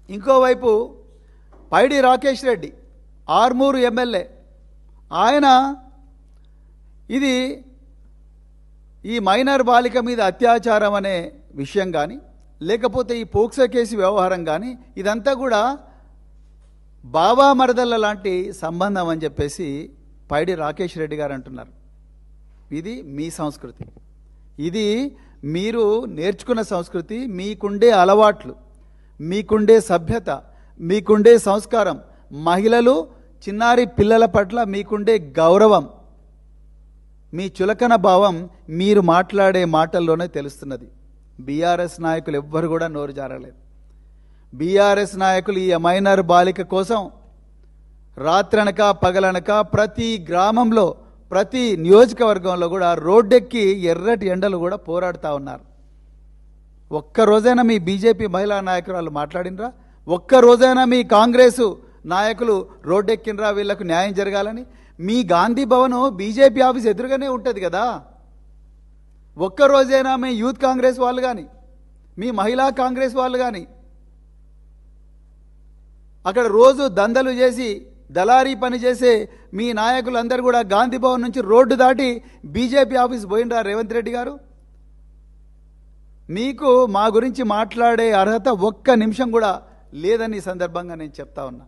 ఇంకోవైపు పైడి రాకేష్ రెడ్డి ఆర్మూరు ఎమ్మెల్యే, ఆయన ఇది ఈ మైనర్ బాలిక మీద అత్యాచారం అనే విషయం కానీ లేకపోతే ఈ పోక్సో కేసు వ్యవహారం కానీ ఇదంతా కూడా బాబా మరదళ్ళ లాంటి సంబంధం అని చెప్పేసి పైడి రాకేష్ రెడ్డి గారు అంటున్నారు. ఇది మీ సంస్కృతి, ఇది మీరు నేర్చుకున్న సంస్కృతి, మీకుండే అలవాట్లు, మీకుండే సభ్యత, మీకుండే సంస్కారం, మహిళలు చిన్నారి పిల్లల పట్ల మీకుండే గౌరవం, మీ చులకన భావం మీరు మాట్లాడే మాటల్లోనే తెలుస్తున్నది. బీఆర్ఎస్ నాయకులు ఎవ్వరు కూడా నోరు జారలేదు. బీఆర్ఎస్ నాయకులు ఈ మైనర్ బాలిక కోసం రాత్రనక పగలనక ప్రతి గ్రామంలో ప్రతి నియోజకవర్గంలో కూడా రోడ్డెక్కి ఎర్రటి ఎండలు కూడా పోరాడుతూ ఉన్నారు. ఒక్కరోజైనా మీ బీజేపీ మహిళా నాయకురాలు మాట్లాడినరా? ఒక్కరోజైనా మీ కాంగ్రెసు నాయకులు రోడ్డెక్కినరా వీళ్లకు న్యాయం జరగాలని? మీ గాంధీ భవన్ బీజేపీ ఆఫీస్ ఎదురుగానే ఉంటుంది కదా. ఒక్కరోజైనా మీ యూత్ కాంగ్రెస్ వాళ్ళు కానీ మీ మహిళా కాంగ్రెస్ వాళ్ళు కానీ అక్కడ రోజు దందలు చేసి దళారీ పని చేసే మీ నాయకులందరూ కూడా గాంధీ భవన్ నుంచి రోడ్డు దాటి బీజేపీ ఆఫీస్ పోయినరా రేవంత్ రెడ్డి గారు? మీకు మా గురించి మాట్లాడే అర్హత ఒక్క నిమిషం కూడా లేదని ఈ సందర్భంగా నేను చెప్తా ఉన్నా.